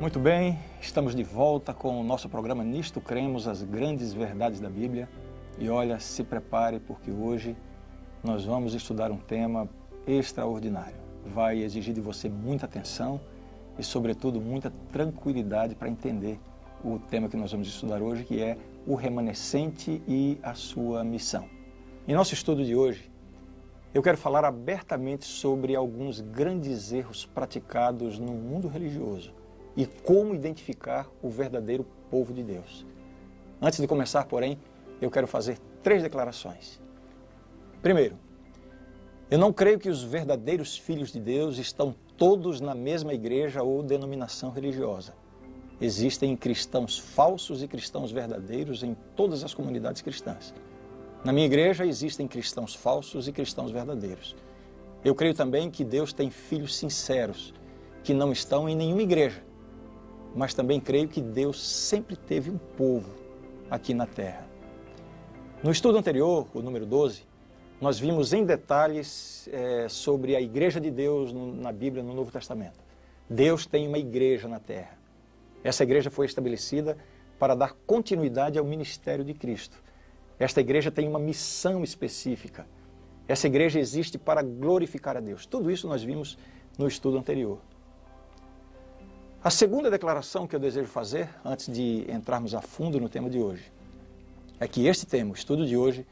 Muito bem, estamos de volta com o nosso programa Nisto Cremos, as grandes verdades da Bíblia. E olha, se prepare porque hoje nós vamos estudar um tema extraordinário. Vai exigir de você muita atenção e, sobretudo, muita tranquilidade para entender o tema que nós vamos estudar hoje, que é o remanescente e a sua missão. Em nosso estudo de hoje, eu quero falar abertamente sobre alguns grandes erros praticados no mundo religioso e como identificar o verdadeiro povo de Deus. Antes de começar, porém, eu quero fazer 3 declarações. Primeiro, eu não creio que os verdadeiros filhos de Deus estão todos na mesma igreja ou denominação religiosa. Existem cristãos falsos e cristãos verdadeiros em todas as comunidades cristãs. Na minha igreja existem cristãos falsos e cristãos verdadeiros. Eu creio também que Deus tem filhos sinceros, que não estão em nenhuma igreja. Mas também creio que Deus sempre teve um povo aqui na terra. No estudo anterior, o número 12, nós vimos em detalhes sobre a igreja de Deus na Bíblia, no Novo Testamento. Deus tem uma igreja na terra. Essa igreja foi estabelecida para dar continuidade ao ministério de Cristo. Esta igreja tem uma missão específica. Essa igreja existe para glorificar a Deus. Tudo isso nós vimos no estudo anterior. A segunda declaração que eu desejo fazer, antes de entrarmos a fundo no tema de hoje, é que este tema, o estudo de hoje,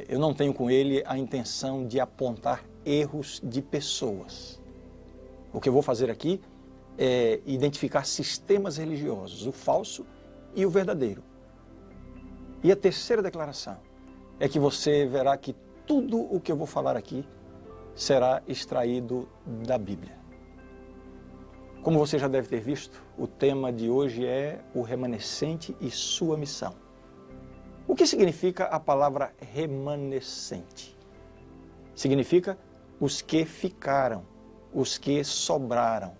eu não tenho com ele a intenção de apontar erros de pessoas. O que eu vou fazer aqui é identificar sistemas religiosos, o falso e o verdadeiro. E a terceira declaração é que você verá que tudo o que eu vou falar aqui será extraído da Bíblia. Como você já deve ter visto, o tema de hoje é o remanescente e sua missão. O que significa a palavra remanescente? Significa os que ficaram, os que sobraram.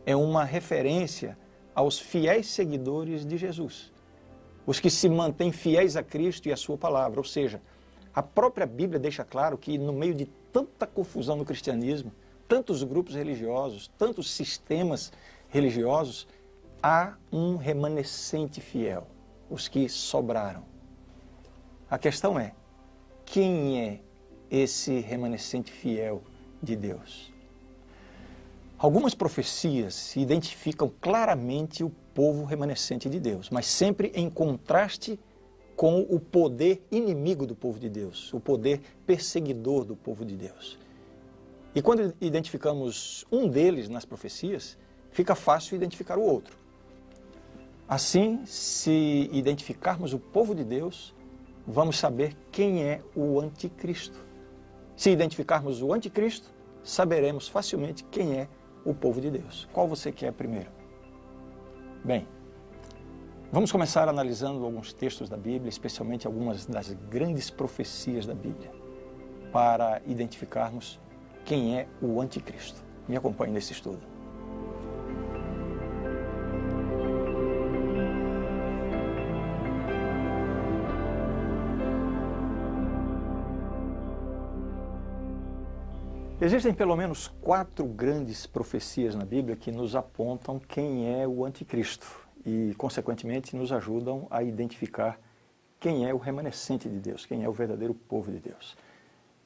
É uma referência aos fiéis seguidores de Jesus. Os que se mantêm fiéis a Cristo e a sua palavra. Ou seja, a própria Bíblia deixa claro que no meio de tanta confusão no cristianismo, tantos grupos religiosos, tantos sistemas religiosos, há um remanescente fiel, os que sobraram. A questão é, quem é esse remanescente fiel de Deus? Algumas profecias identificam claramente o povo remanescente de Deus, mas sempre em contraste com o poder inimigo do povo de Deus, o poder perseguidor do povo de Deus. E quando identificamos um deles nas profecias, fica fácil identificar o outro. Assim, se identificarmos o povo de Deus, vamos saber quem é o anticristo. Se identificarmos o anticristo, saberemos facilmente quem é o povo de Deus. Qual você quer primeiro? Bem, vamos começar analisando alguns textos da Bíblia, especialmente algumas das grandes profecias da Bíblia, para identificarmos quem é o anticristo. Me acompanhe nesse estudo. Existem pelo menos 4 grandes profecias na Bíblia que nos apontam quem é o anticristo e, consequentemente, nos ajudam a identificar quem é o remanescente de Deus, quem é o verdadeiro povo de Deus.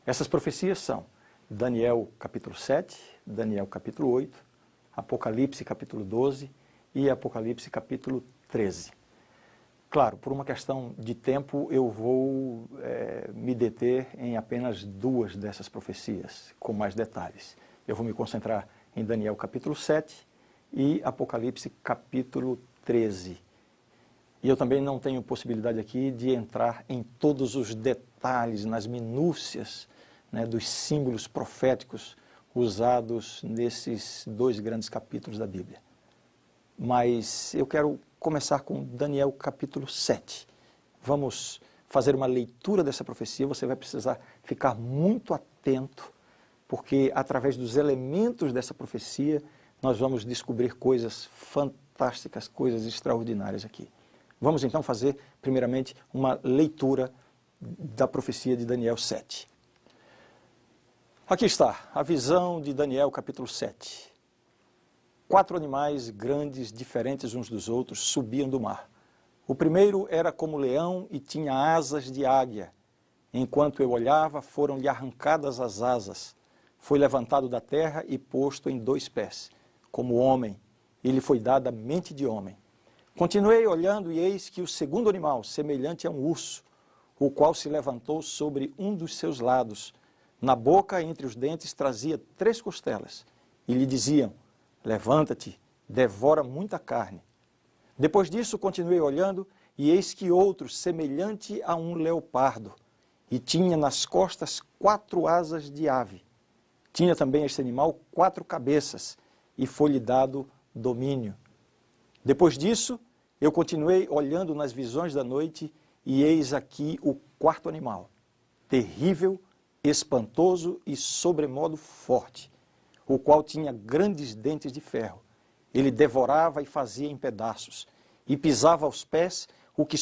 Essas profecias são Daniel capítulo 7, Daniel capítulo 8, Apocalipse capítulo 12 e Apocalipse capítulo 13. Claro, por uma questão de tempo, eu vou me deter em apenas 2 dessas profecias, com mais detalhes. Eu vou me concentrar em Daniel capítulo 7 e Apocalipse capítulo 13. E eu também não tenho possibilidade aqui de entrar em todos os detalhes, nas minúcias, dos símbolos proféticos usados nesses 2 grandes capítulos da Bíblia. Mas eu quero começar com Daniel capítulo 7. Vamos fazer uma leitura dessa profecia, você vai precisar ficar muito atento, porque através dos elementos dessa profecia, nós vamos descobrir coisas fantásticas, coisas extraordinárias aqui. Vamos então fazer, primeiramente, uma leitura da profecia de Daniel 7. Aqui está, a visão de Daniel capítulo 7. 4 animais grandes, diferentes uns dos outros, subiam do mar. O primeiro era como leão e tinha asas de águia. Enquanto eu olhava, foram-lhe arrancadas as asas. Foi levantado da terra e posto em 2 pés, como homem, e lhe foi dada mente de homem. Continuei olhando e eis que o segundo animal, semelhante a um urso, o qual se levantou sobre um dos seus lados. Na boca, entre os dentes, trazia 3 costelas, e lhe diziam: levanta-te, devora muita carne. Depois disso, continuei olhando, e eis que outro, semelhante a um leopardo, e tinha nas costas 4 asas de ave. Tinha também este animal 4 cabeças, e foi-lhe dado domínio. Depois disso, eu continuei olhando nas visões da noite, e eis aqui o 4º animal, terrível, espantoso e sobremodo forte, o qual tinha grandes dentes de ferro. Ele devorava e fazia em pedaços, e pisava aos pés o que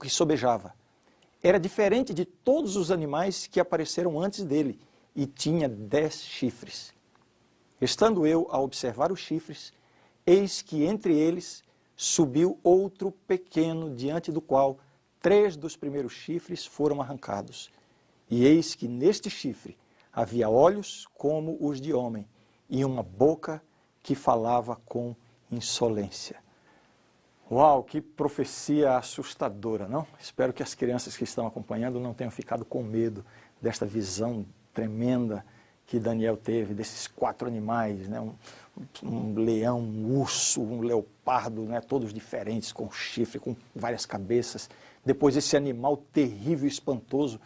sobejava. Era diferente de todos os animais que apareceram antes dele, e tinha 10 chifres. Estando eu a observar os chifres, eis que entre eles subiu outro pequeno, diante do qual 3 dos primeiros chifres foram arrancados. E eis que neste chifre havia olhos como os de homem, e uma boca que falava com insolência. Uau, que profecia assustadora, não? Espero que as crianças que estão acompanhando não tenham ficado com medo desta visão tremenda que Daniel teve, desses 4 animais, né? Um leão, um urso, um leopardo, né? Todos diferentes, com chifre, com várias cabeças. Depois esse animal terrível e espantoso,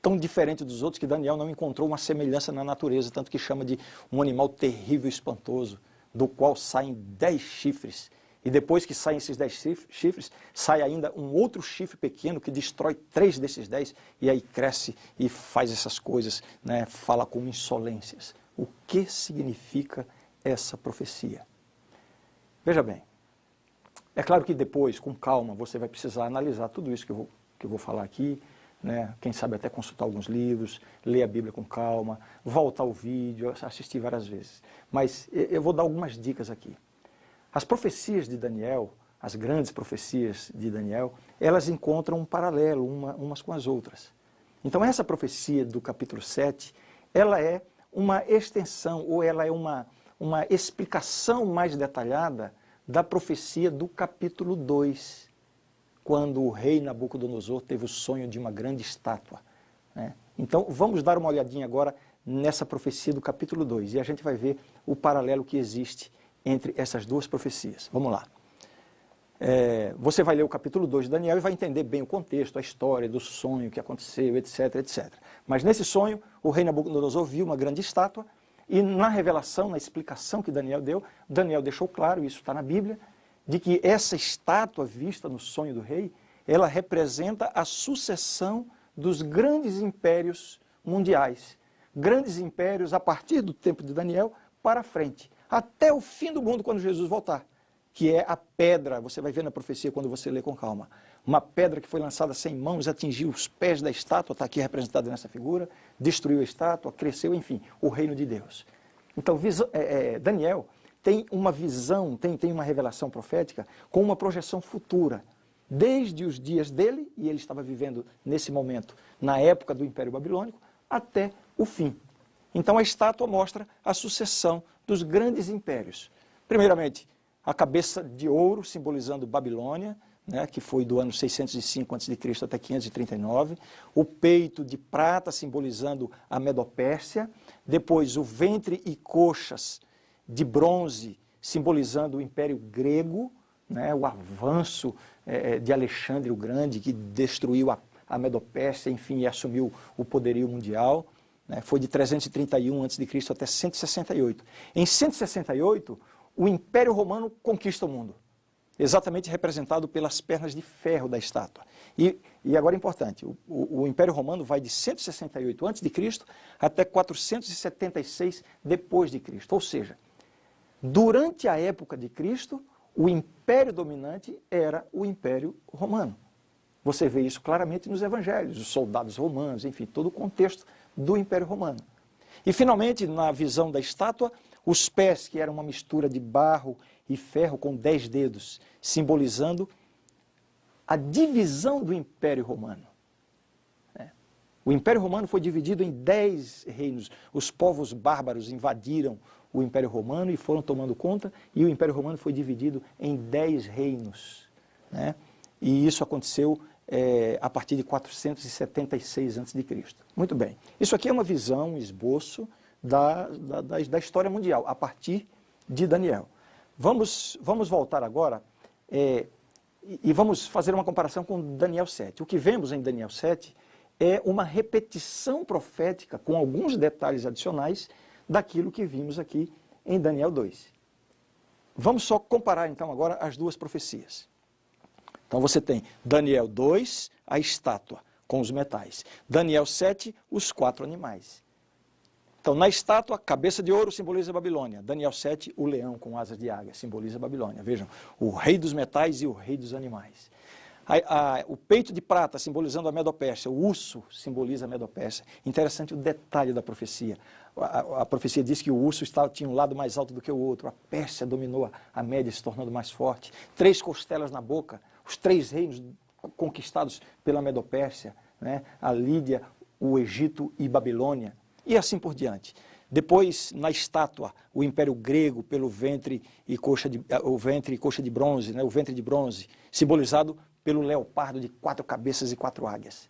tão diferente dos outros que Daniel não encontrou uma semelhança na natureza, tanto que chama de um animal terrível e espantoso, do qual saem 10 chifres. E depois que saem esses 10 chifres, sai ainda um outro chifre pequeno que destrói 3 desses 10, e aí cresce e faz essas coisas, né? Fala com insolências. O que significa essa profecia? Veja bem, é claro que depois, com calma, você vai precisar analisar tudo isso que eu vou falar aqui, né? Quem sabe até consultar alguns livros, ler a Bíblia com calma, voltar ao vídeo, assistir várias vezes. Mas eu vou dar algumas dicas aqui. As profecias de Daniel, as grandes profecias de Daniel, elas encontram um paralelo umas com as outras. Então essa profecia do capítulo 7, ela é uma extensão, ou ela é uma explicação mais detalhada da profecia do capítulo 2, quando o rei Nabucodonosor teve o sonho de uma grande estátua, né? Então vamos dar uma olhadinha agora nessa profecia do capítulo 2, e a gente vai ver o paralelo que existe entre essas 2 profecias. Vamos lá. Você vai ler o capítulo 2 de Daniel e vai entender bem o contexto, a história do sonho que aconteceu, etc, etc. Mas nesse sonho, o rei Nabucodonosor viu uma grande estátua, e na revelação, na explicação que Daniel deu, Daniel deixou claro, isso está na Bíblia, de que essa estátua vista no sonho do rei, ela representa a sucessão dos grandes impérios mundiais. Grandes impérios a partir do tempo de Daniel para frente, até o fim do mundo, quando Jesus voltar, que é a pedra, você vai ver na profecia quando você lê com calma, uma pedra que foi lançada sem mãos, atingiu os pés da estátua, está aqui representada nessa figura, destruiu a estátua, cresceu, enfim, o reino de Deus. Então, Daniel tem uma visão, tem uma revelação profética com uma projeção futura, desde os dias dele, e ele estava vivendo nesse momento, na época do Império Babilônico, até o fim. Então a estátua mostra a sucessão dos grandes impérios. Primeiramente, a cabeça de ouro, simbolizando Babilônia, né, que foi do ano 605 a.C. até 539. O peito de prata, simbolizando a Medopérsia. Depois, o ventre e coxas de bronze, simbolizando o Império Grego, né, o avanço de Alexandre o Grande, que destruiu a Medopérsia, enfim, e assumiu o poderio mundial. Foi de 331 a.C. até 168. Em 168, o Império Romano conquista o mundo, exatamente representado pelas pernas de ferro da estátua. E agora é importante, o Império Romano vai de 168 a.C. até 476 depois de Cristo. Ou seja, durante a época de Cristo, o império dominante era o Império Romano. Você vê isso claramente nos evangelhos, os soldados romanos, enfim, todo o contexto do Império Romano. E finalmente, na visão da estátua, Os pés, que eram uma mistura de barro e ferro com 10 dedos, simbolizando a divisão do Império Romano. O Império Romano foi dividido em 10 reinos. Os povos bárbaros invadiram o Império Romano e foram tomando conta, e o Império Romano foi dividido em 10 reinos. Né? E isso aconteceu a partir de 476 a.C. Muito bem. Isso aqui é uma visão, um esboço da história mundial, a partir de Daniel. Vamos voltar agora e vamos fazer uma comparação com Daniel 7. O que vemos em Daniel 7 é uma repetição profética, com alguns detalhes adicionais, daquilo que vimos aqui em Daniel 2. Vamos só comparar então agora as duas profecias. Então você tem Daniel 2, a estátua com os metais. Daniel 7, os 4 animais. Então na estátua, cabeça de ouro simboliza a Babilônia. Daniel 7, o leão com asas de águia simboliza a Babilônia. Vejam, o rei dos metais e o rei dos animais. O peito de prata simbolizando a Medopérsia, o urso simboliza a Medopérsia. Interessante o detalhe da profecia. A profecia diz que o urso tinha um lado mais alto do que o outro. A Pérsia dominou a Média, se tornando mais forte. 3 costelas na boca, os 3 reinos conquistados pela Medopérsia, né? A Lídia, o Egito e Babilônia, e assim por diante. Depois, na estátua, o Império Grego pelo ventre e coxa de bronze, né? O ventre de bronze, simbolizado pelo leopardo de 4 cabeças e 4 águias.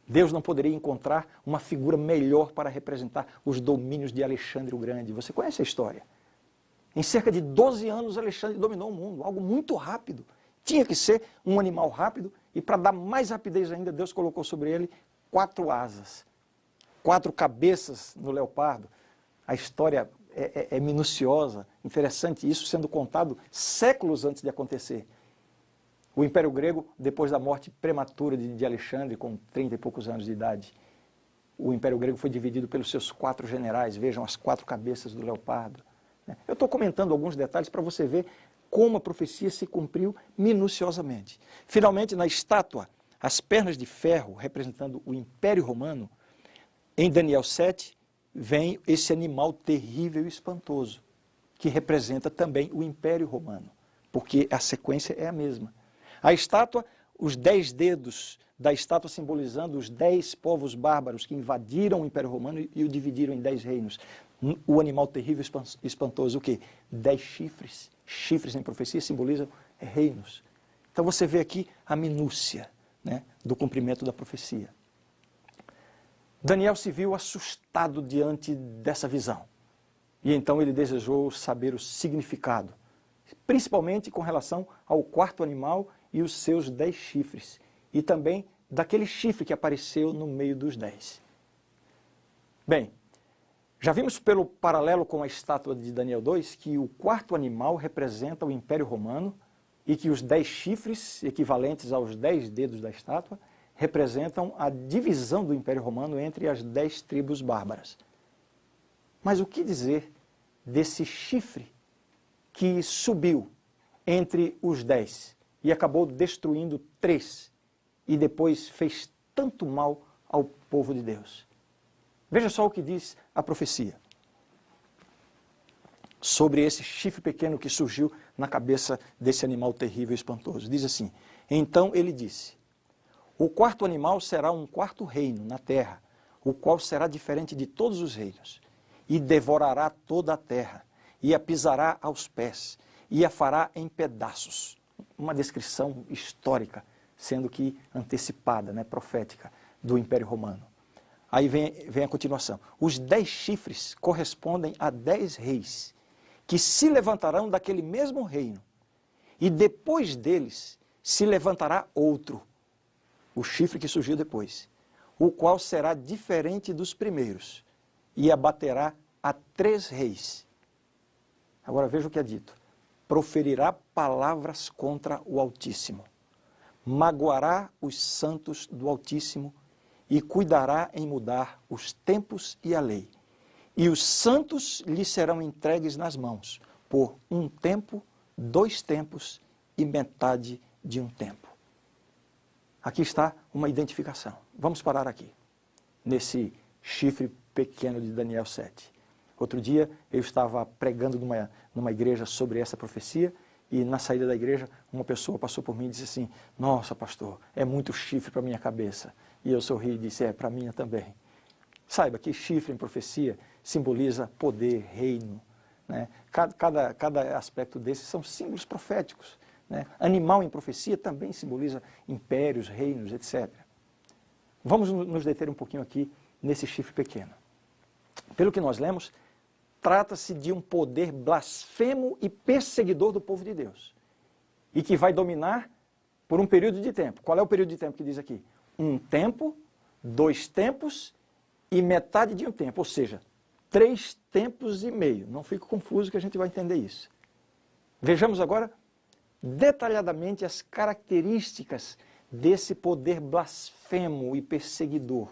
Deus não poderia encontrar uma figura melhor para representar os domínios de Alexandre o Grande. Você conhece a história? Em cerca de 12 anos, Alexandre dominou o mundo, algo muito rápido. Tinha que ser um animal rápido, e para dar mais rapidez ainda, Deus colocou sobre ele 4 asas, 4 cabeças no leopardo. A história é minuciosa, interessante, isso sendo contado séculos antes de acontecer. O Império Grego, depois da morte prematura de Alexandre, com 30 e poucos anos de idade, o Império Grego foi dividido pelos seus 4 generais, vejam as 4 cabeças do leopardo. Eu estou comentando alguns detalhes para você ver como a profecia se cumpriu minuciosamente. Finalmente, na estátua, as pernas de ferro, representando o Império Romano, em Daniel 7, vem esse animal terrível e espantoso, que representa também o Império Romano, porque a sequência é a mesma. A estátua, os 10 dedos da estátua simbolizando os 10 povos bárbaros que invadiram o Império Romano e o dividiram em 10 reinos. O animal terrível e espantoso, o quê? 10 chifres. Chifres em profecia simbolizam reinos. Então você vê aqui a minúcia, né, do cumprimento da profecia. Daniel se viu assustado diante dessa visão. E então ele desejou saber o significado, principalmente com relação ao 4º animal e os seus 10 chifres, e também daquele chifre que apareceu no meio dos 10. Bem, já vimos pelo paralelo com a estátua de Daniel 2 que o 4º animal representa o Império Romano e que os 10 chifres, equivalentes aos 10 dedos da estátua, representam a divisão do Império Romano entre as 10 tribos bárbaras. Mas o que dizer desse chifre que subiu entre os 10 e acabou destruindo 3 e depois fez tanto mal ao povo de Deus? Veja só o que diz a profecia sobre esse chifre pequeno que surgiu na cabeça desse animal terrível e espantoso. Diz assim: então ele disse: o 4º animal será um 4º reino na terra, o qual será diferente de todos os reinos, e devorará toda a terra, e a pisará aos pés, e a fará em pedaços. Uma descrição histórica, sendo que antecipada, né, profética, do Império Romano. Aí vem a continuação. Os 10 chifres correspondem a 10 reis, que se levantarão daquele mesmo reino, e depois deles se levantará outro, o chifre que surgiu depois, o qual será diferente dos primeiros, e abaterá a 3 reis. Agora veja o que é dito: proferirá palavras contra o Altíssimo, magoará os santos do Altíssimo e cuidará em mudar os tempos e a lei. E os santos lhe serão entregues nas mãos por 1 tempo, 2 tempos e metade de 1 tempo. Aqui está uma identificação. Vamos parar aqui, nesse chifre pequeno de Daniel 7. Outro dia eu estava pregando numa igreja sobre essa profecia e na saída da igreja uma pessoa passou por mim e disse assim: nossa, pastor, é muito chifre para minha cabeça. E eu sorri e disse: é, para minha também. Saiba que chifre em profecia simboliza poder, reino, né? Cada aspecto desses são símbolos proféticos, né? Animal em profecia também simboliza impérios, reinos, etc. Vamos nos deter um pouquinho aqui nesse chifre pequeno. Pelo que nós lemos, trata-se de um poder blasfemo e perseguidor do povo de Deus. E que vai dominar por um período de tempo. Qual é o período de tempo que diz aqui? 1 tempo, 2 tempos e metade de 1 tempo. Ou seja, 3 tempos e meio. Não fique confuso que a gente vai entender isso. Vejamos agora detalhadamente as características desse poder blasfemo e perseguidor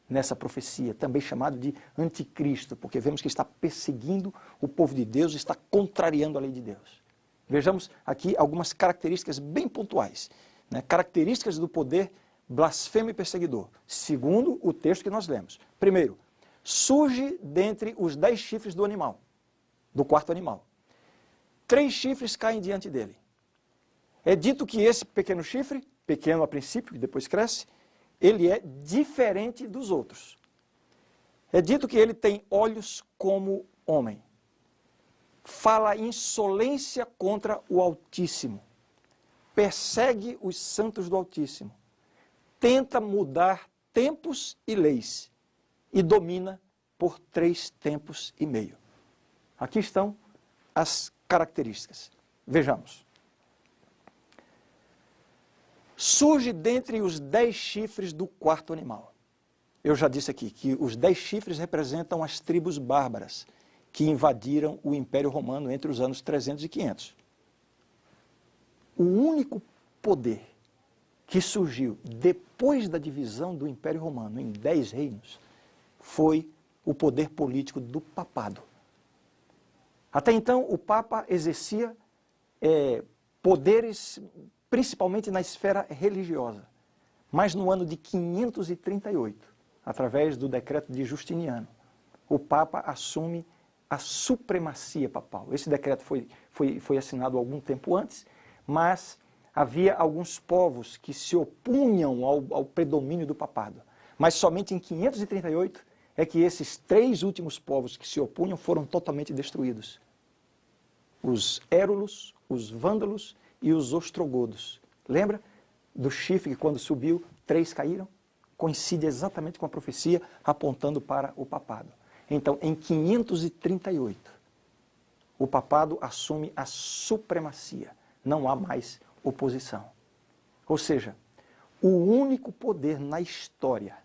nessa profecia, também chamado de anticristo, porque vemos que está perseguindo o povo de Deus, está contrariando a lei de Deus. Vejamos aqui algumas características bem pontuais, né? Características do poder blasfemo e perseguidor, segundo o texto que nós lemos. Primeiro, surge dentre os 10 chifres do animal, do quarto animal. 3 chifres caem diante dele. É dito que esse pequeno chifre, pequeno a princípio, que depois cresce, ele é diferente dos outros. É dito que ele tem olhos como homem. Fala insolência contra o Altíssimo. Persegue os santos do Altíssimo. Tenta mudar tempos e leis. E domina por 3 tempos e meio. Aqui estão as características. Vejamos. Surge dentre os 10 chifres do quarto animal. Eu já disse aqui que os 10 chifres representam as tribos bárbaras que invadiram o Império Romano entre os anos 300 e 500. O único poder que surgiu depois da divisão do Império Romano em 10 reinos foi o poder político do papado. Até então, o Papa exercia poderes principalmente na esfera religiosa. Mas no ano de 538, através do decreto de Justiniano, o Papa assume a supremacia papal. Esse decreto foi assinado algum tempo antes, mas havia alguns povos que se opunham ao predomínio do papado. Mas somente em 538 é que esses 3 últimos povos que se opunham foram totalmente destruídos. Os érulos, os vândalos e os ostrogodos. Lembra do chifre que quando subiu, 3 caíram? Coincide exatamente com a profecia apontando para o papado. Então, em 538, o papado assume a supremacia. Não há mais oposição. Ou seja, o único poder na história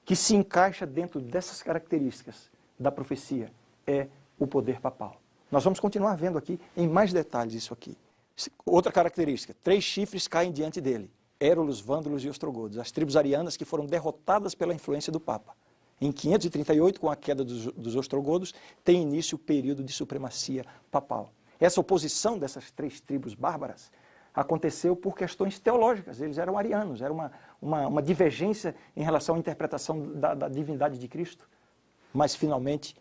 que se encaixa dentro dessas características da profecia é o poder papal. Nós vamos continuar vendo aqui em mais detalhes isso aqui. Outra característica, 3 chifres caem diante dele, érulos, vândalos e ostrogodos, as tribos arianas que foram derrotadas pela influência do Papa. Em 538, com a queda dos ostrogodos, tem início o período de supremacia papal. Essa oposição dessas 3 tribos bárbaras aconteceu por questões teológicas, eles eram arianos, era uma divergência em relação à interpretação da divindade de Cristo, mas finalmente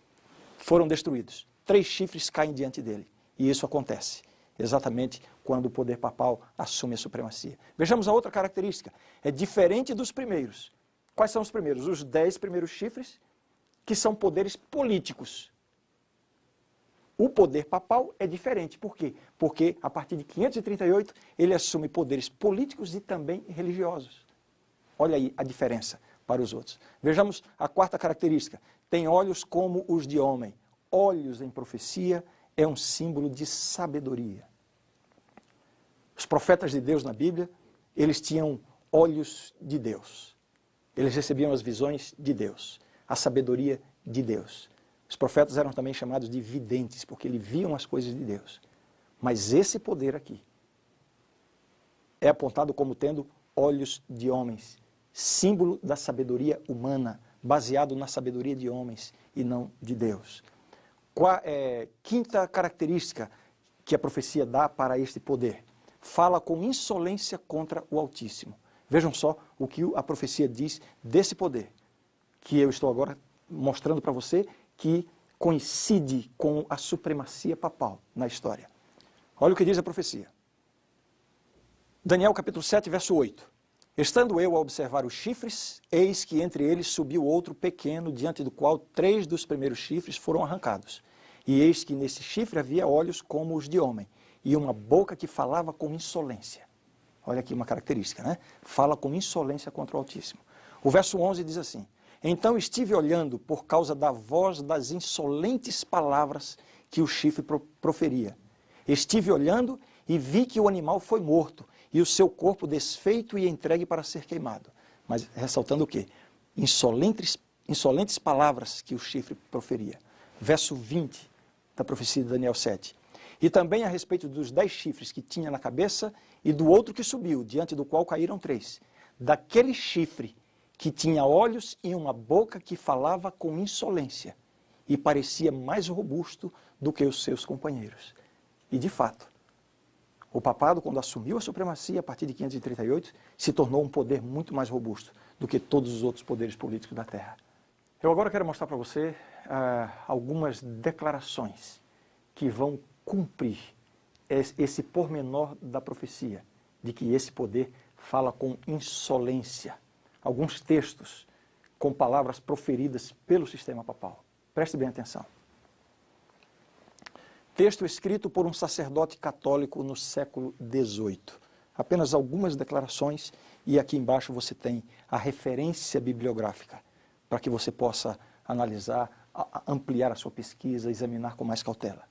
foram destruídos. 3 chifres caem diante dele, e isso acontece exatamente quando o poder papal assume a supremacia. Vejamos a outra característica, é diferente dos primeiros. Quais são os primeiros? Os 10 primeiros chifres, que são poderes políticos. O poder papal é diferente. Por quê? Porque a partir de 538 ele assume poderes políticos e também religiosos. Olha aí a diferença para os outros. Vejamos a quarta característica. Tem olhos como os de homem. Olhos em profecia é um símbolo de sabedoria. Os profetas de Deus na Bíblia, eles tinham olhos de Deus. Eles recebiam as visões de Deus, a sabedoria de Deus. Os profetas eram também chamados de videntes, porque eles viam as coisas de Deus. Mas esse poder aqui é apontado como tendo olhos de homens, símbolo da sabedoria humana, baseado na sabedoria de homens e não de Deus. Quinta característica que a profecia dá para este poder. Fala com insolência contra o Altíssimo. Vejam só o que a profecia diz desse poder, que eu estou agora mostrando para você, que coincide com a supremacia papal na história. Olha o que diz a profecia. Daniel capítulo 7, verso 8. Estando eu a observar os chifres, eis que entre eles subiu outro pequeno, diante do qual 3 dos primeiros chifres foram arrancados. E eis que nesse chifre havia olhos como os de homem, e uma boca que falava com insolência. Olha aqui uma característica, né? Fala com insolência contra o Altíssimo. O verso 11 diz assim: Então estive olhando por causa da voz das insolentes palavras que o chifre proferia. Estive olhando e vi que o animal foi morto, e o seu corpo desfeito e entregue para ser queimado. Mas ressaltando o quê? Insolentes palavras que o chifre proferia. Verso 20 da profecia de Daniel 7. E também a respeito dos 10 chifres que tinha na cabeça e do outro que subiu, diante do qual caíram 3. Daquele chifre que tinha olhos e uma boca que falava com insolência e parecia mais robusto do que os seus companheiros. E de fato, o papado, quando assumiu a supremacia a partir de 538, se tornou um poder muito mais robusto do que todos os outros poderes políticos da Terra. Eu agora quero mostrar para você algumas declarações que vão cumprir esse pormenor da profecia, de que esse poder fala com insolência. Alguns textos com palavras proferidas pelo sistema papal. Preste bem atenção. Texto escrito por um sacerdote católico no século XVIII. Apenas algumas declarações e aqui embaixo você tem a referência bibliográfica para que você possa analisar, ampliar a sua pesquisa, examinar com mais cautela.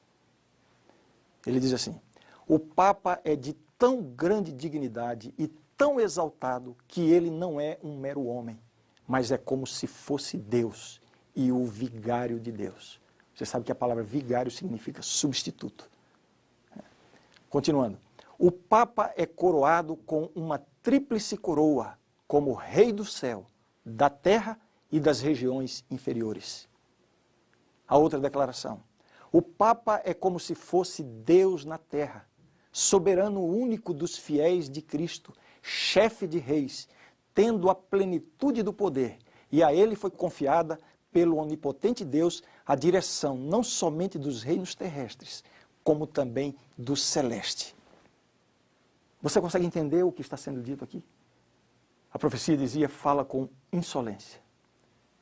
Ele diz assim: o Papa é de tão grande dignidade e tão exaltado que ele não é um mero homem, mas é como se fosse Deus e o vigário de Deus. Você sabe que a palavra vigário significa substituto. Continuando. O Papa é coroado com uma tríplice coroa, como Rei do céu, da terra e das regiões inferiores. A outra declaração. O Papa é como se fosse Deus na terra, soberano único dos fiéis de Cristo, chefe de reis, tendo a plenitude do poder, e a ele foi confiada pelo onipotente Deus a direção não somente dos reinos terrestres, como também do celeste. Você consegue entender o que está sendo dito aqui? A profecia dizia, fala com insolência.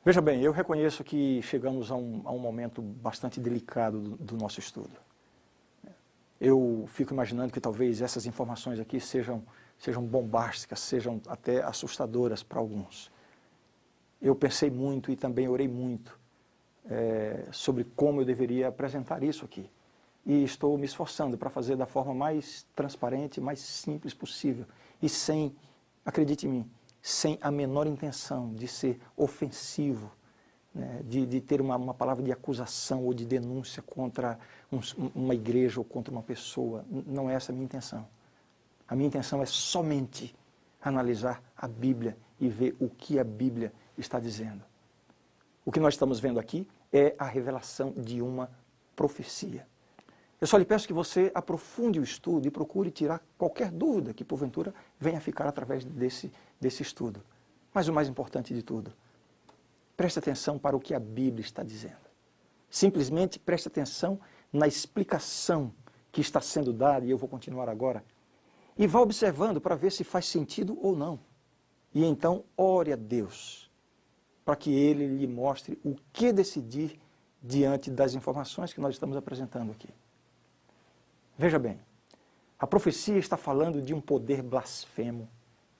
Veja bem, eu reconheço que chegamos a um momento bastante delicado do nosso estudo. Eu fico imaginando que talvez essas informações aqui sejam bombásticas, sejam até assustadoras para alguns. Eu pensei muito e também orei muito sobre como eu deveria apresentar isso aqui. E estou me esforçando para fazer da forma mais transparente, mais simples possível. E sem, acredite em mim, sem a menor intenção de ser ofensivo, né, de ter uma palavra de acusação ou de denúncia contra uma igreja ou contra uma pessoa. Não é essa a minha intenção. A minha intenção é somente analisar a Bíblia e ver o que a Bíblia está dizendo. O que nós estamos vendo aqui é a revelação de uma profecia. Eu só lhe peço que você aprofunde o estudo e procure tirar qualquer dúvida que, porventura, venha a ficar através desse estudo. Mas o mais importante de tudo, preste atenção para o que a Bíblia está dizendo. Simplesmente preste atenção na explicação que está sendo dada, e eu vou continuar agora, e vá observando para ver se faz sentido ou não. E então, ore a Deus, para que Ele lhe mostre o que decidir diante das informações que nós estamos apresentando aqui. Veja bem, a profecia está falando de um poder blasfemo,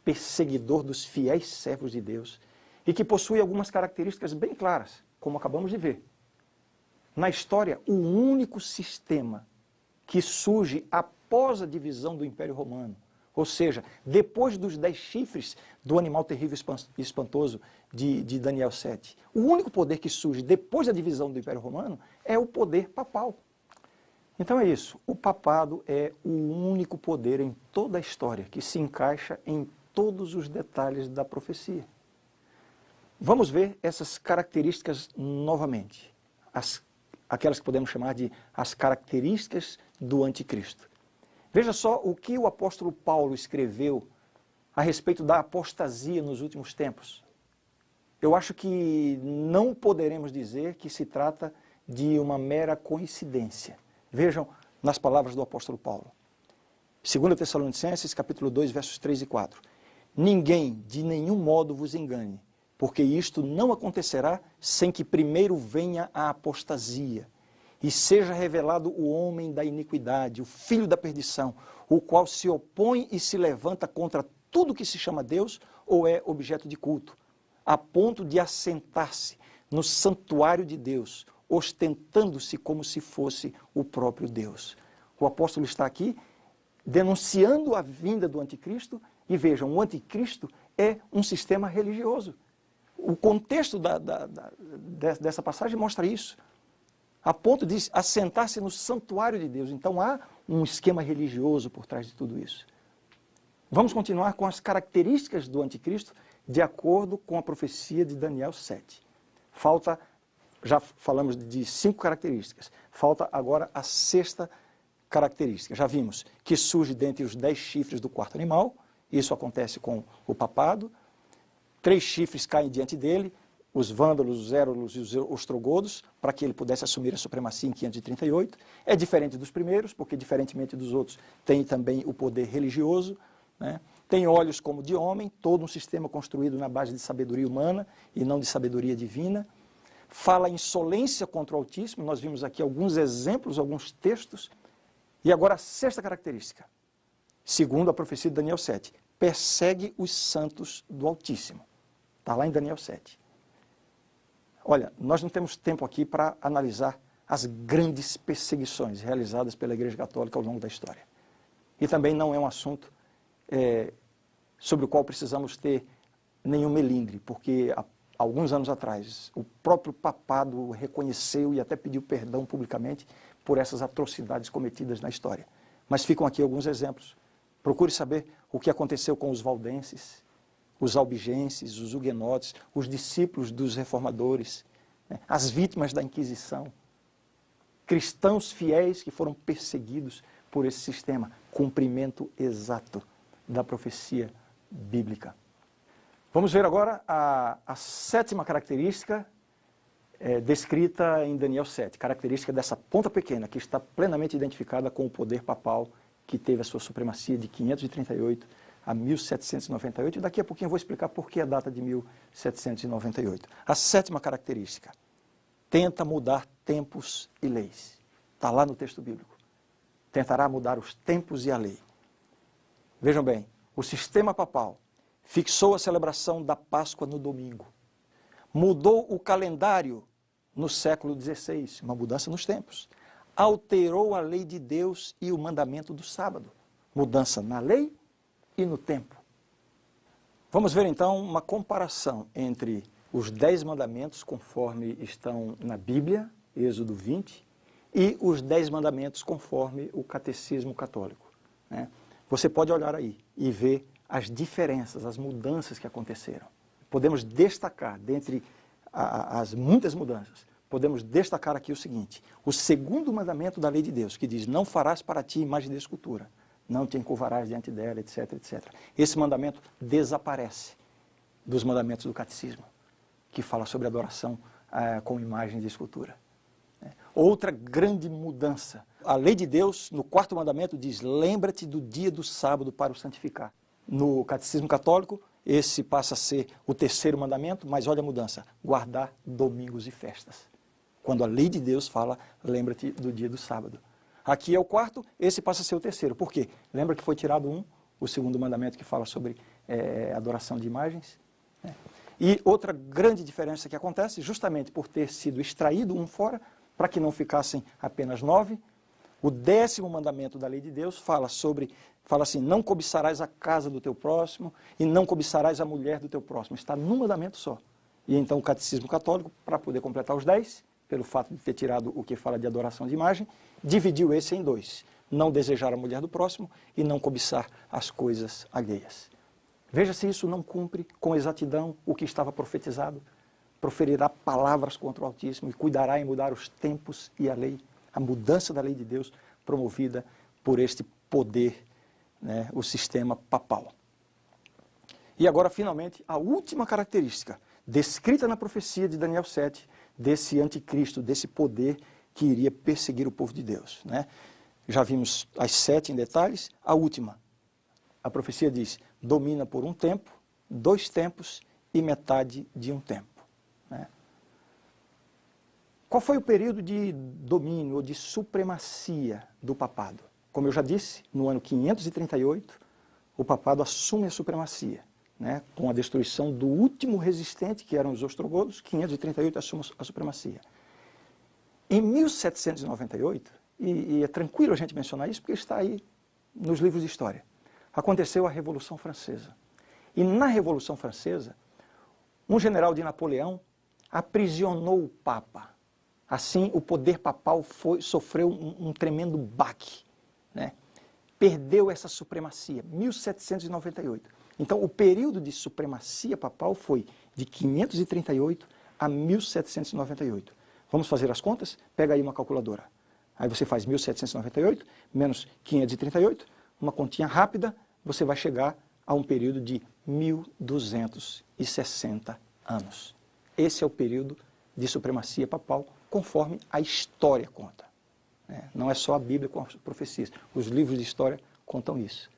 perseguidor dos fiéis servos de Deus e que possui algumas características bem claras, como acabamos de ver. Na história, o único sistema que surge após a divisão do Império Romano, ou seja, depois dos 10 chifres do animal terrível e espantoso de Daniel 7, o único poder que surge depois da divisão do Império Romano é o poder papal. Então é isso, o papado é o único poder em toda a história que se encaixa em todos os detalhes da profecia. Vamos ver essas características novamente, aquelas que podemos chamar de as características do anticristo. Veja só o que o apóstolo Paulo escreveu a respeito da apostasia nos últimos tempos. Eu acho que não poderemos dizer que se trata de uma mera coincidência. Vejam nas palavras do apóstolo Paulo. 2 Tessalonicenses, capítulo 2, versos 3 e 4. Ninguém de nenhum modo vos engane, porque isto não acontecerá sem que primeiro venha a apostasia e seja revelado o homem da iniquidade, o filho da perdição, o qual se opõe e se levanta contra tudo que se chama Deus ou é objeto de culto, a ponto de assentar-se no santuário de Deus, ostentando-se como se fosse o próprio Deus. O apóstolo está aqui denunciando a vinda do anticristo, e vejam, o anticristo é um sistema religioso. O contexto dessa passagem mostra isso, a ponto de assentar-se no santuário de Deus. Então há um esquema religioso por trás de tudo isso. Vamos continuar com as características do anticristo de acordo com a profecia de Daniel 7. Já falamos de 5 características, falta agora a 6ª característica. Já vimos que surge dentre os 10 chifres do quarto animal, isso acontece com o papado. 3 chifres caem diante dele, os vândalos, os érulos e os ostrogodos, para que ele pudesse assumir a supremacia em 538. É diferente dos primeiros, porque diferentemente dos outros tem também o poder religioso, né? Tem olhos como de homem, todo um sistema construído na base de sabedoria humana e não de sabedoria divina. Fala insolência contra o Altíssimo, nós vimos aqui alguns exemplos, alguns textos. E agora a 6ª característica, segundo a profecia de Daniel 7, persegue os santos do Altíssimo. Está lá em Daniel 7. Olha, nós não temos tempo aqui para analisar as grandes perseguições realizadas pela Igreja Católica ao longo da história. E também não é um assunto sobre o qual precisamos ter nenhum melindre, porque há alguns anos atrás o próprio papado reconheceu e até pediu perdão publicamente por essas atrocidades cometidas na história. Mas ficam aqui alguns exemplos. Procure saber o que aconteceu com os valdenses, os albigenses, os huguenotes, os discípulos dos reformadores, né, as vítimas da Inquisição, cristãos fiéis que foram perseguidos por esse sistema. Cumprimento exato da profecia bíblica. Vamos ver agora a 7ª característica descrita em Daniel 7, característica dessa ponta pequena, que está plenamente identificada com o poder papal que teve a sua supremacia de 538 a 1798, e daqui a pouquinho eu vou explicar por que a data de 1798. A 7ª característica, tenta mudar tempos e leis. Está lá no texto bíblico. Tentará mudar os tempos e a lei. Vejam bem, o sistema papal fixou a celebração da Páscoa no domingo. Mudou o calendário no século XVI, uma mudança nos tempos. Alterou a lei de Deus e o mandamento do sábado. Mudança na lei e no tempo. Vamos ver então uma comparação entre os 10 mandamentos, conforme estão na Bíblia, Êxodo 20, e os 10 mandamentos conforme o Catecismo Católico, né? Você pode olhar aí e ver as diferenças, as mudanças que aconteceram. Podemos destacar, dentre as muitas mudanças, podemos destacar aqui o seguinte: o 2º mandamento da lei de Deus, que diz, não farás para ti imagem de escultura, não te encurvarás diante dela, etc, etc. Esse mandamento desaparece dos mandamentos do catecismo, que fala sobre adoração com imagem de escultura. Outra grande mudança, a lei de Deus, no 4º mandamento, diz, lembra-te do dia do sábado para o santificar. No catecismo católico, esse passa a ser o 3º mandamento, mas olha a mudança, guardar domingos e festas. Quando a lei de Deus fala, lembra-te do dia do sábado. Aqui é o 4º, esse passa a ser o 3º. Por quê? Lembra que foi tirado o 2º mandamento que fala sobre adoração de imagens? E outra grande diferença que acontece, justamente por ter sido extraído um fora, para que não ficassem apenas 9, o 10º mandamento da lei de Deus fala assim, não cobiçarás a casa do teu próximo e não cobiçarás a mulher do teu próximo. Está num mandamento só. E então o catecismo católico, para poder completar os 10, pelo fato de ter tirado o que fala de adoração de imagem, dividiu esse em 2. Não desejar a mulher do próximo e não cobiçar as coisas alheias. Veja se isso não cumpre com exatidão o que estava profetizado. Proferirá palavras contra o Altíssimo e cuidará em mudar os tempos e a lei. A mudança da lei de Deus promovida por este poder, né, o sistema papal. E agora, finalmente, a última característica, descrita na profecia de Daniel 7, desse anticristo, desse poder que iria perseguir o povo de Deus, né? Já vimos as 7 em detalhes. A última, a profecia diz, domina por um tempo, 2 tempos e metade de um tempo, né? Qual foi o período de domínio ou de supremacia do papado? Como eu já disse, no ano 538, o papado assume a supremacia, né, com a destruição do último resistente, que eram os ostrogodos. 538 assume a supremacia. Em 1798, e é tranquilo a gente mencionar isso, porque está aí nos livros de história, aconteceu a Revolução Francesa. E na Revolução Francesa, um general de Napoleão aprisionou o Papa. Assim, o poder papal sofreu um tremendo baque, né? Perdeu essa supremacia, 1798. Então, o período de supremacia papal foi de 538 a 1798. Vamos fazer as contas? Pega aí uma calculadora. Aí você faz 1798 menos 538, uma continha rápida, você vai chegar a um período de 1260 anos. Esse é o período de supremacia papal, conforme a história conta. Não é só a Bíblia com as profecias. Os livros de história contam isso.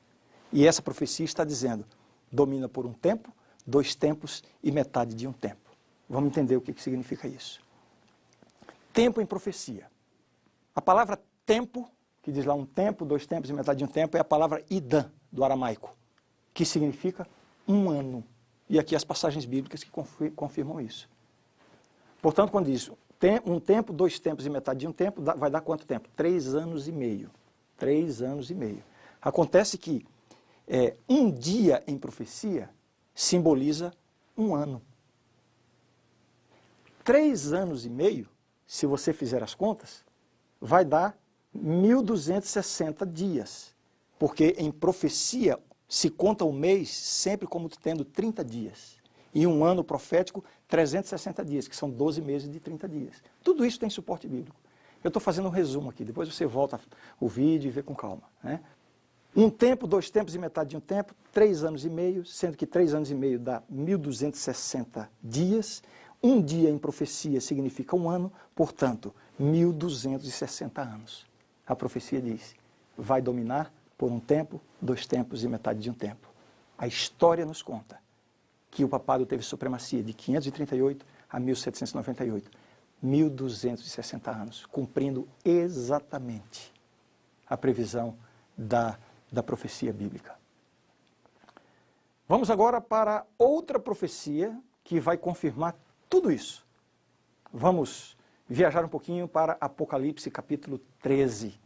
E essa profecia está dizendo, domina por um tempo, 2 tempos e metade de um tempo. Vamos entender o que significa isso. Tempo em profecia. A palavra tempo, que diz lá um tempo, 2 tempos e metade de um tempo, é a palavra idã, do aramaico, que significa um ano. E aqui as passagens bíblicas que confirmam isso. Portanto, quando diz um tempo, 2 tempos e metade de um tempo, vai dar quanto tempo? 3 anos e meio. 3 anos e meio. Acontece que um dia em profecia simboliza um ano. 3 anos e meio, se você fizer as contas, vai dar 1260 dias. Porque em profecia se conta o mês sempre como tendo 30 dias. E um ano profético, 360 dias, que são 12 meses de 30 dias. Tudo isso tem suporte bíblico. Eu estou fazendo um resumo aqui, depois você volta o vídeo e vê com calma, né? Um tempo, 2 tempos e metade de um tempo, 3 anos e meio, sendo que 3 anos e meio dá 1260 dias. Um dia em profecia significa um ano, portanto, 1260 anos. A profecia diz, vai dominar por um tempo, 2 tempos e metade de um tempo. A história nos conta que o papado teve supremacia de 538 a 1798. 1260 anos, cumprindo exatamente a previsão da profecia bíblica. Vamos agora para outra profecia que vai confirmar tudo isso. Vamos viajar um pouquinho para Apocalipse capítulo 13.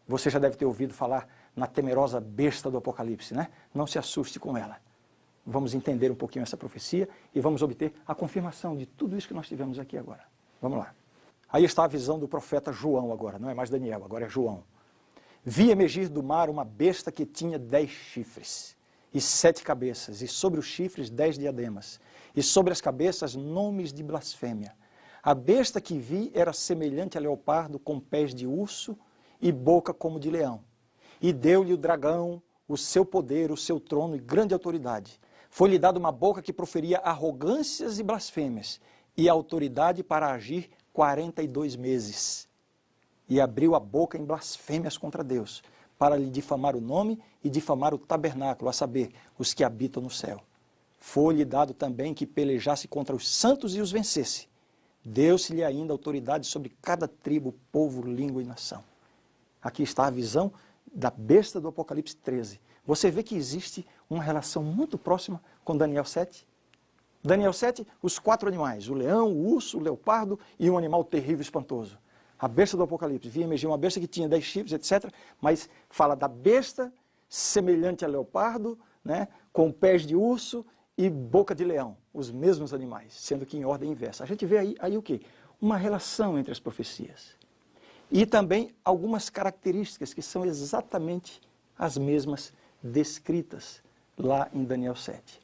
Você já deve ter ouvido falar na temerosa besta do Apocalipse, né? Não se assuste com ela. Vamos entender um pouquinho essa profecia e vamos obter a confirmação de tudo isso que nós tivemos aqui agora. Vamos lá. Aí está a visão do profeta João agora, não é mais Daniel, agora é João. Vi emergir do mar uma besta que tinha 10 chifres e 7 cabeças, e sobre os chifres 10 diademas, e sobre as cabeças nomes de blasfêmia. A besta que vi era semelhante a leopardo, com pés de urso e boca como de leão. E deu-lhe o dragão o seu poder, o seu trono e grande autoridade. Foi-lhe dada uma boca que proferia arrogâncias e blasfêmias, e autoridade para agir 42 meses. E abriu a boca em blasfêmias contra Deus, para lhe difamar o nome e difamar o tabernáculo, a saber, os que habitam no céu. Foi-lhe dado também que pelejasse contra os santos e os vencesse. Deu-se-lhe ainda autoridade sobre cada tribo, povo, língua e nação. Aqui está a visão da besta do Apocalipse 13. Você vê que existe uma relação muito próxima com Daniel 7. Daniel 7, os 4 animais, o leão, o urso, o leopardo e um animal terrível e espantoso. A besta do Apocalipse, via emergir uma besta que tinha 10 chifres, etc. Mas fala da besta semelhante a leopardo, né, com pés de urso e boca de leão, os mesmos animais, sendo que em ordem inversa. A gente vê aí o quê? Uma relação entre as profecias. E também algumas características que são exatamente as mesmas descritas lá em Daniel 7.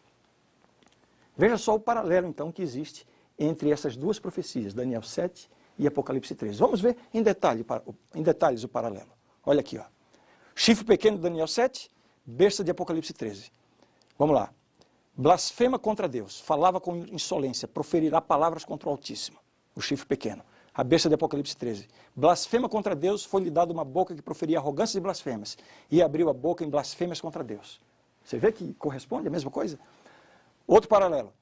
Veja só o paralelo, então, que existe entre essas duas profecias, Daniel 7 e Apocalipse 13. Vamos ver em detalhes o paralelo. Olha aqui, ó. Chifre pequeno de Daniel 7, besta de Apocalipse 13. Vamos lá. Blasfema contra Deus, falava com insolência, proferirá palavras contra o Altíssimo. o chifre pequeno. A besta de Apocalipse 13. Blasfema contra Deus, foi-lhe dada uma boca que proferia arrogâncias e blasfêmias, e abriu a boca em blasfêmias contra Deus. Você vê que corresponde a mesma coisa? Outro paralelo.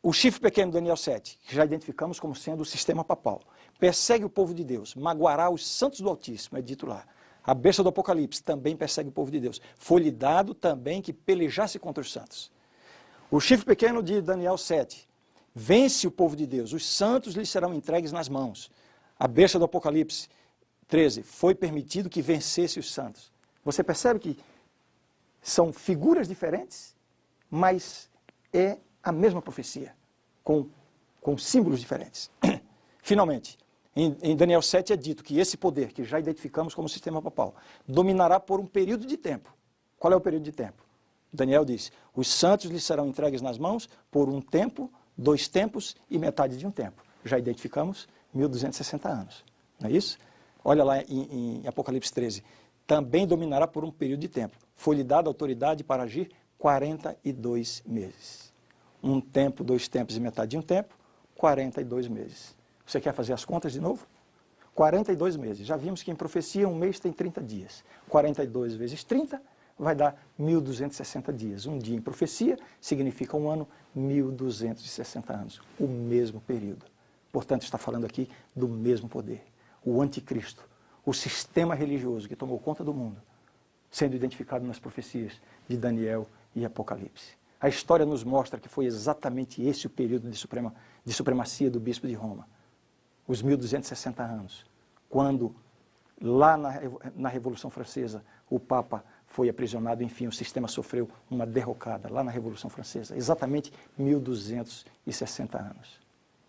O chifre pequeno, Daniel 7, que já identificamos como sendo o sistema papal, persegue o povo de Deus, magoará os santos do Altíssimo, é dito lá. A besta do Apocalipse também persegue o povo de Deus. Foi-lhe dado também que pelejasse contra os santos. O chifre pequeno de Daniel 7 vence o povo de Deus, os santos lhes serão entregues nas mãos. A besta do Apocalipse 13 foi permitido que vencesse os santos. Você percebe que são figuras diferentes, mas é a mesma profecia, com símbolos diferentes. Finalmente, em Daniel 7 é dito que esse poder, que já identificamos como sistema papal, dominará por um período de tempo. Qual é o período de tempo? Daniel diz, os santos lhes serão entregues nas mãos por um tempo, 2 tempos e metade de um tempo. Já identificamos 1260 anos, não é isso? Olha lá em Apocalipse 13. Também dominará por um período de tempo. Foi-lhe dada autoridade para agir 42 meses. 1 tempo, 2 tempos e metade de um tempo, 42 meses. Você quer fazer as contas de novo? 42 meses. Já vimos que em profecia um mês tem 30 dias. 42 vezes 30 vai dar 1260 dias. Um dia em profecia significa um ano, 1260 anos. O mesmo período. Portanto, está falando aqui do mesmo poder. O anticristo, o sistema religioso que tomou conta do mundo, sendo identificado nas profecias de Daniel e Apocalipse. A história nos mostra que foi exatamente esse o período de supremacia do bispo de Roma. Os 1260 anos, quando lá na Revolução Francesa o Papa foi aprisionado, enfim, o sistema sofreu uma derrocada lá na Revolução Francesa, exatamente 1260 anos.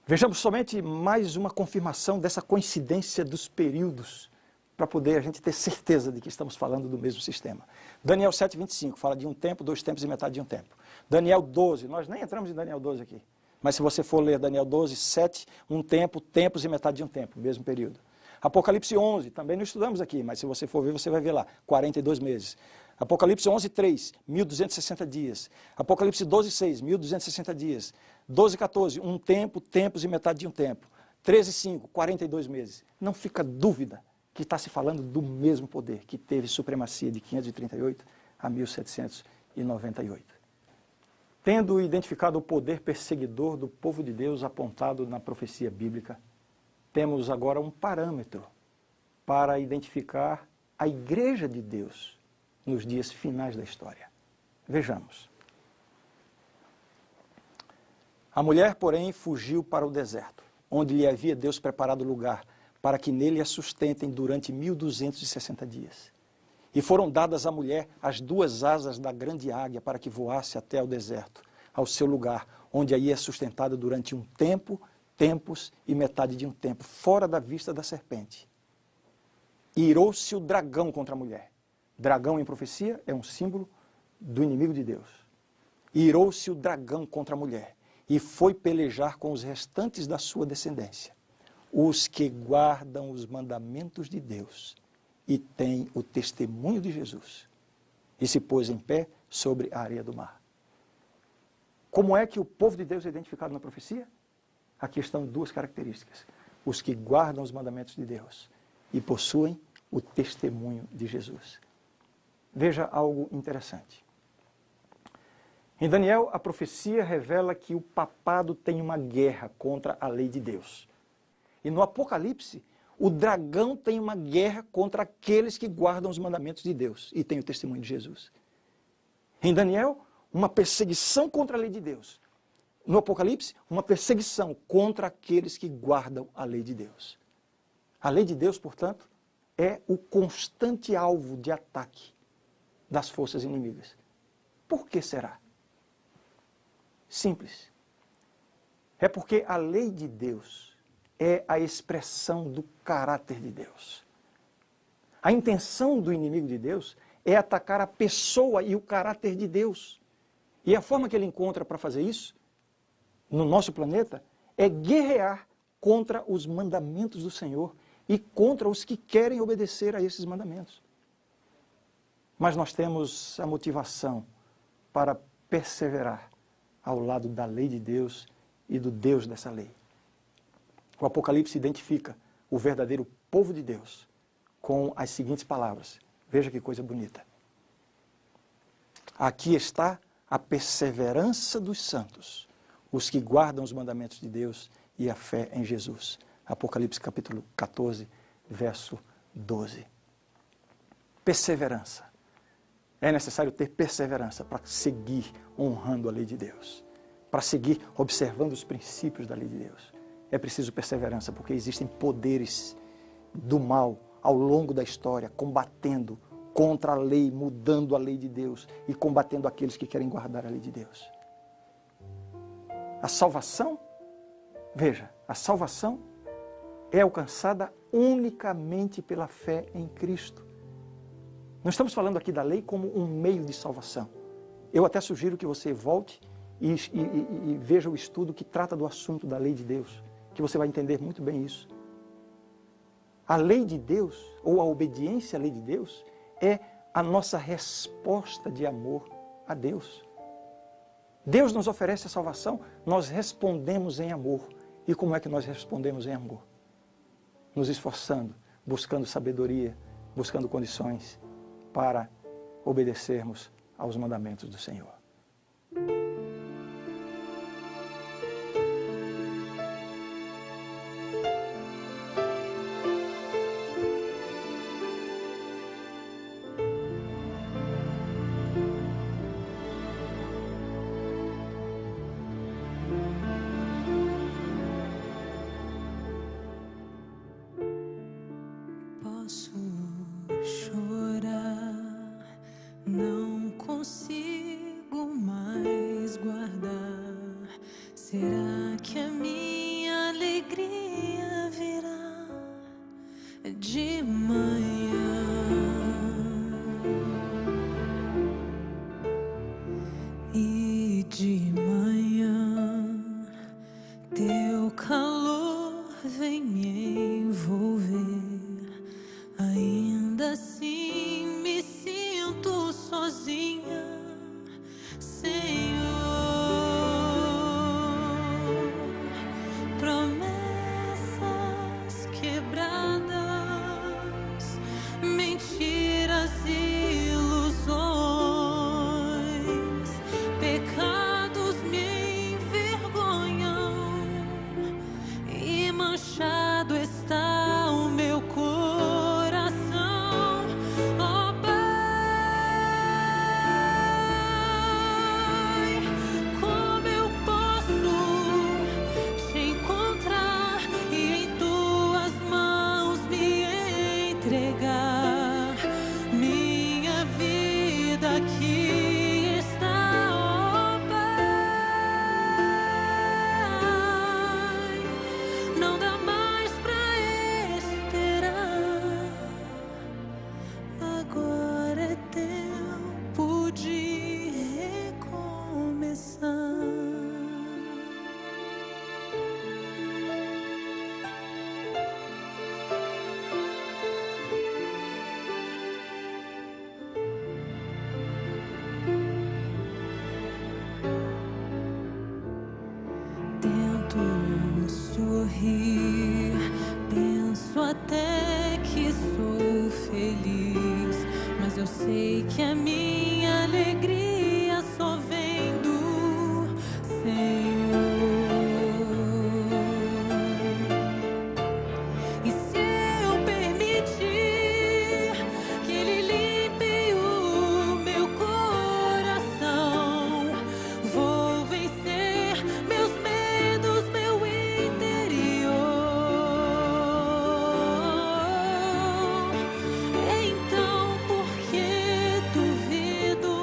Vejamos somente mais uma confirmação dessa coincidência dos períodos, para poder a gente ter certeza de que estamos falando do mesmo sistema. Daniel 7:25 fala de um tempo, 2 tempos e metade de um tempo. Daniel 12, nós nem entramos em Daniel 12 aqui, mas se você for ler Daniel 12, 7, um tempo, tempos e metade de um tempo, mesmo período. Apocalipse 11, também não estudamos aqui, mas se você for ver, você vai ver lá, 42 meses. Apocalipse 11, 3, 1260 dias. Apocalipse 12, 6, 1260 dias. 12, 14, um tempo, tempos e metade de um tempo. 13, 5, 42 meses. Não fica dúvida que está se falando do mesmo poder que teve supremacia de 538 a 1798. Tendo identificado o poder perseguidor do povo de Deus apontado na profecia bíblica, temos agora um parâmetro para identificar a Igreja de Deus nos dias finais da história. Vejamos. A mulher, porém, fugiu para o deserto, onde lhe havia Deus preparado lugar para que nele a sustentem durante 1260 dias. E foram dadas à mulher as 2 asas da grande águia para que voasse até ao deserto, ao seu lugar, onde aí é sustentada durante um tempo, tempos e metade de um tempo, fora da vista da serpente. E irou-se o dragão contra a mulher. Dragão em profecia é um símbolo do inimigo de Deus. E irou-se o dragão contra a mulher e foi pelejar com os restantes da sua descendência, os que guardam os mandamentos de Deus e têm o testemunho de Jesus. E se pôs em pé sobre a areia do mar. Como é que o povo de Deus é identificado na profecia? Aqui estão 2 características. Os que guardam os mandamentos de Deus e possuem o testemunho de Jesus. Veja algo interessante. Em Daniel, a profecia revela que o papado tem uma guerra contra a lei de Deus. E no Apocalipse, o dragão tem uma guerra contra aqueles que guardam os mandamentos de Deus e têm o testemunho de Jesus. Em Daniel, uma perseguição contra a lei de Deus. No Apocalipse, uma perseguição contra aqueles que guardam a lei de Deus. A lei de Deus, portanto, é o constante alvo de ataque das forças inimigas. Por que será? Simples. É porque a lei de Deus é a expressão do caráter de Deus. A intenção do inimigo de Deus é atacar a pessoa e o caráter de Deus. E a forma que ele encontra para fazer isso, no nosso planeta, é guerrear contra os mandamentos do Senhor e contra os que querem obedecer a esses mandamentos. Mas nós temos a motivação para perseverar ao lado da lei de Deus e do Deus dessa lei. O Apocalipse identifica o verdadeiro povo de Deus com as seguintes palavras. Veja que coisa bonita. Aqui está a perseverança dos santos, os que guardam os mandamentos de Deus e a fé em Jesus. Apocalipse capítulo 14, verso 12. Perseverança. É necessário ter perseverança para seguir honrando a lei de Deus, para seguir observando os princípios da lei de Deus. É preciso perseverança, porque existem poderes do mal ao longo da história, combatendo contra a lei, mudando a lei de Deus e combatendo aqueles que querem guardar a lei de Deus. A salvação, veja, a salvação é alcançada unicamente pela fé em Cristo. Não estamos falando aqui da lei como um meio de salvação. Eu até sugiro que você volte e veja o estudo que trata do assunto da lei de Deus, que você vai entender muito bem isso. A lei de Deus, ou a obediência à lei de Deus, é a nossa resposta de amor a Deus. Deus nos oferece a salvação, nós respondemos em amor. E como é que nós respondemos em amor? Nos esforçando, buscando sabedoria, buscando condições para obedecermos aos mandamentos do Senhor. Posso chorar, não consigo mais guardar. Será que a minha alegria virá de manhã? E de manhã teu calor vem me envolver. Ainda assim me sinto sozinha, Senhor. Promessas quebradas, mentiras e ilusões, pecados me envergonham e manchado está o meu corpo. Minha vida aqui está, ó Pai. Não dá mais pra esperar. Agora é tempo de recomeçar. Sorrir, penso até que sou feliz, mas eu sei que a minha alegria só vem do Senhor. E se eu permitir que Ele limpe o meu coração, vou vencer meus medos, meu então, por que duvido?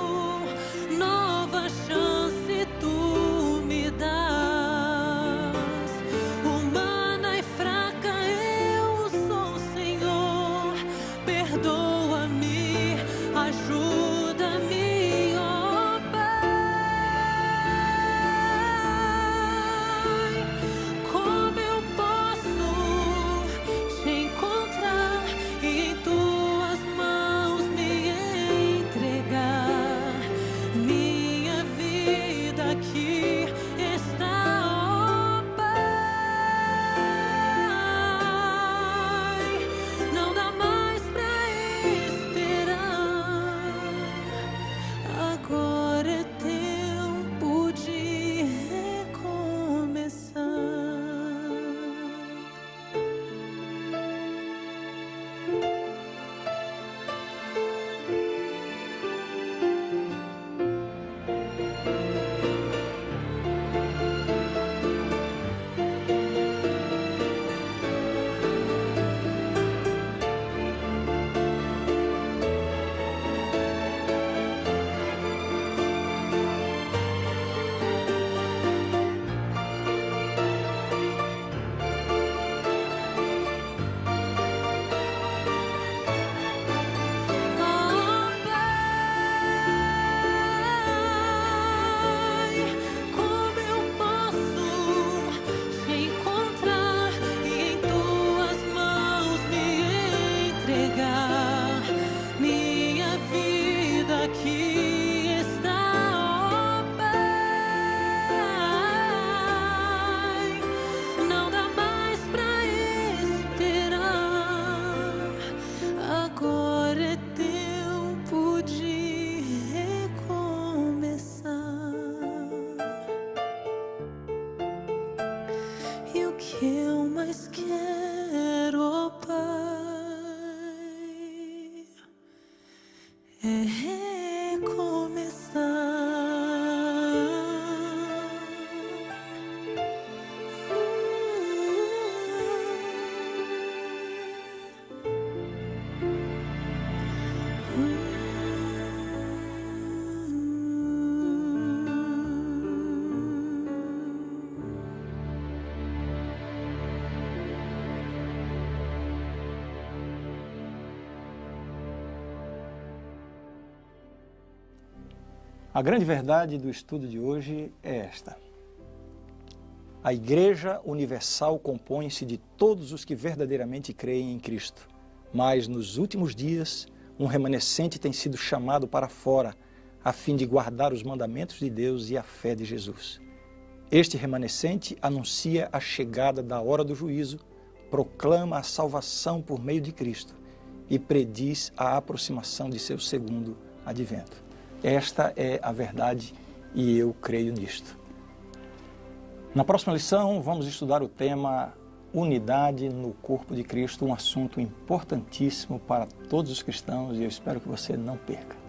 A grande verdade do estudo de hoje é esta: a Igreja Universal compõe-se de todos os que verdadeiramente creem em Cristo, mas nos últimos dias um remanescente tem sido chamado para fora, a fim de guardar os mandamentos de Deus e a fé de Jesus. Este remanescente anuncia a chegada da hora do juízo, proclama a salvação por meio de Cristo e prediz a aproximação de seu segundo advento. Esta é a verdade e eu creio nisto. Na próxima lição, vamos estudar o tema Unidade no Corpo de Cristo, um assunto importantíssimo para todos os cristãos e eu espero que você não perca.